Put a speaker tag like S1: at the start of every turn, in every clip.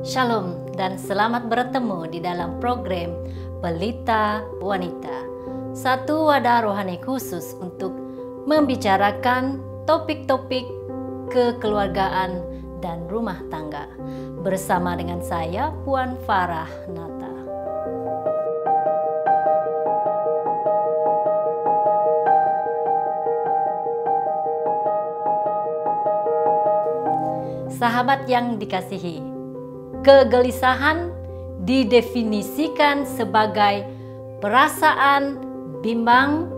S1: Shalom dan selamat bertemu di dalam program Pelita Wanita, satu wadah rohani khusus untuk membicarakan topik-topik kekeluargaan dan rumah tangga bersama dengan saya Puan Farah Nata. Sahabat yang dikasihi, kegelisahan didefinisikan sebagai perasaan bimbang,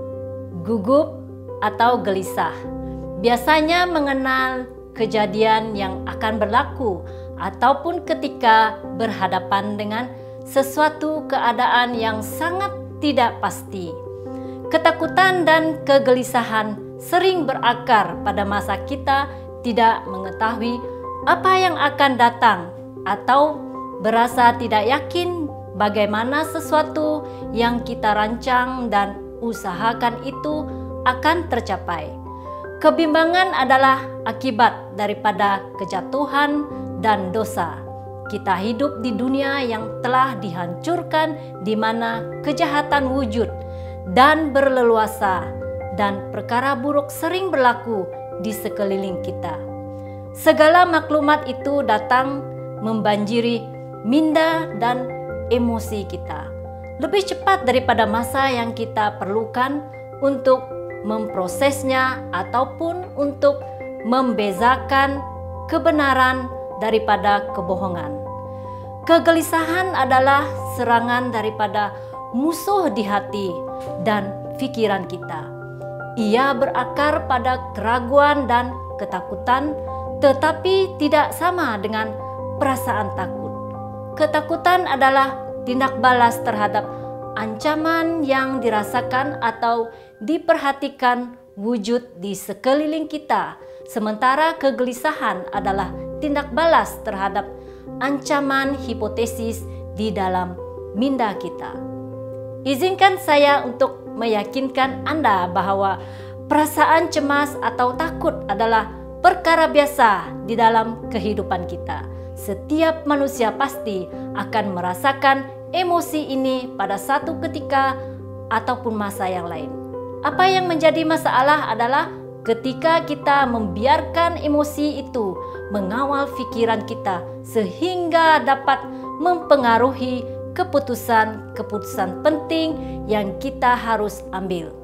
S1: gugup, atau gelisah. Biasanya mengenal kejadian yang akan berlaku ataupun ketika berhadapan dengan sesuatu keadaan yang sangat tidak pasti. Ketakutan dan kegelisahan sering berakar pada masa kita tidak mengetahui apa yang akan datang atau berasa tidak yakin bagaimana sesuatu yang kita rancang dan usahakan itu akan tercapai. Kebimbangan adalah akibat daripada kejatuhan dan dosa. Kita hidup di dunia yang telah dihancurkan, di mana kejahatan wujud dan berleluasa dan perkara buruk sering berlaku di sekeliling kita. Segala maklumat itu datang membanjiri minda dan emosi kita lebih cepat daripada masa yang kita perlukan untuk memprosesnya ataupun untuk membezakan kebenaran daripada kebohongan. Kegelisahan adalah serangan daripada musuh di hati dan pikiran kita. Ia berakar pada keraguan dan ketakutan, tetapi tidak sama dengan perasaan takut. Ketakutan adalah tindak balas terhadap ancaman yang dirasakan atau diperhatikan wujud di sekeliling kita, sementara kegelisahan adalah tindak balas terhadap ancaman hipotesis di dalam minda kita. Izinkan saya untuk meyakinkan Anda bahwa perasaan cemas atau takut adalah perkara biasa di dalam kehidupan kita. Setiap manusia pasti akan merasakan emosi ini pada satu ketika ataupun masa yang lain. Apa yang menjadi masalah adalah ketika kita membiarkan emosi itu mengawal pikiran kita sehingga dapat mempengaruhi keputusan-keputusan penting yang kita harus ambil.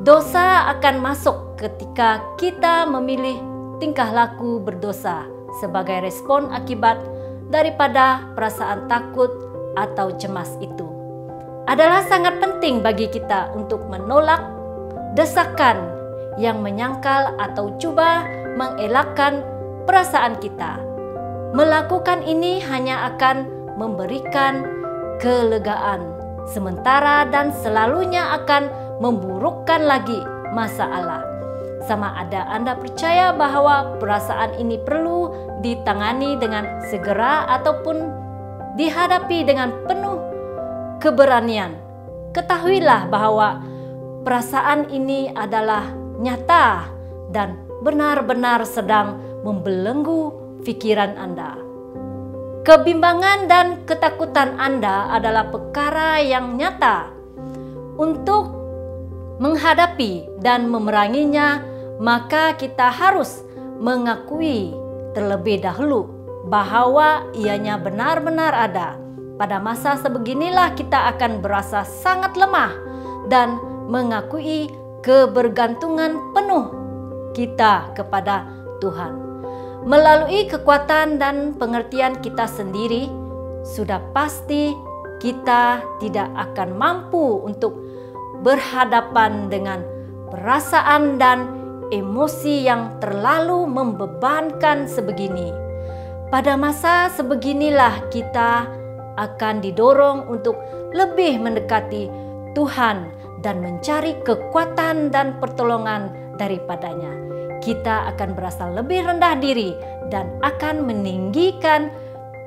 S1: Dosa akan masuk ketika kita memilih tingkah laku berdosa sebagai respon akibat daripada perasaan takut atau cemas itu. Adalah sangat penting bagi kita untuk menolak desakan yang menyangkal atau coba mengelakkan perasaan kita. Melakukan ini hanya akan memberikan kelegaan sementara dan selalunya akan memburukkan lagi masalah. Sama ada Anda percaya bahwa perasaan ini perlu ditangani dengan segera ataupun dihadapi dengan penuh keberanian. Ketahuilah bahwa perasaan ini adalah nyata dan benar-benar sedang membelenggu pikiran Anda. Kebimbangan dan ketakutan Anda adalah perkara yang nyata. Untuk menghadapi dan memeranginya, maka kita harus mengakui terlebih dahulu bahwa ianya benar-benar ada. Pada masa sebeginilah kita akan berasa sangat lemah dan mengakui kebergantungan penuh kita kepada Tuhan. Melalui kekuatan dan pengertian kita sendiri, sudah pasti kita tidak akan mampu untuk berhadapan dengan perasaan dan emosi yang terlalu membebankan sebegini. Pada masa sebeginilah kita akan didorong untuk lebih mendekati Tuhan dan mencari kekuatan dan pertolongan daripadanya. Kita akan berasa lebih rendah diri dan akan meninggikan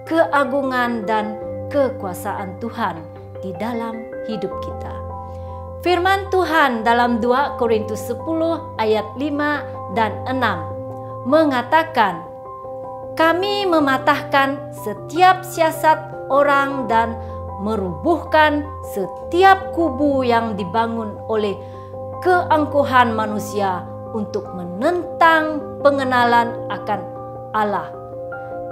S1: keagungan dan kekuasaan Tuhan di dalam hidup kita. Firman Tuhan dalam 2 Korintus 10 ayat 5 dan 6 mengatakan, Kami mematahkan setiap siasat orang dan merubuhkan setiap kubu yang dibangun oleh keangkuhan manusia untuk menentang pengenalan akan Allah.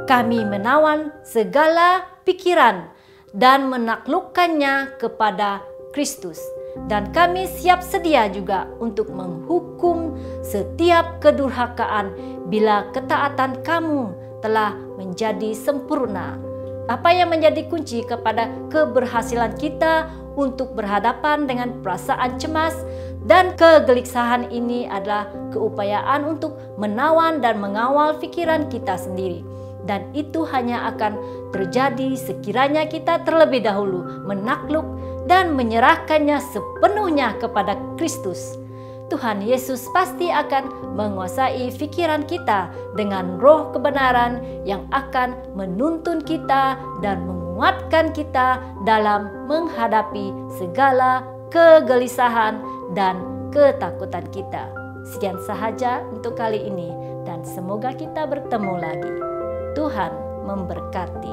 S1: Kami menawan segala pikiran dan menaklukkannya kepada Kristus. Dan kami siap sedia juga untuk menghukum setiap kedurhakaan bila ketaatan kamu telah menjadi sempurna. Apa yang menjadi kunci kepada keberhasilan kita untuk berhadapan dengan perasaan cemas dan kegelisahan ini adalah keupayaan untuk menawan dan mengawal pikiran kita sendiri. Dan itu hanya akan terjadi sekiranya kita terlebih dahulu menakluk dan menyerahkannya sepenuhnya kepada Kristus. Tuhan Yesus pasti akan menguasai pikiran kita dengan roh kebenaran yang akan menuntun kita dan menguatkan kita dalam menghadapi segala kegelisahan dan ketakutan kita. Sekian sahaja untuk kali ini dan semoga kita bertemu lagi. Tuhan memberkati.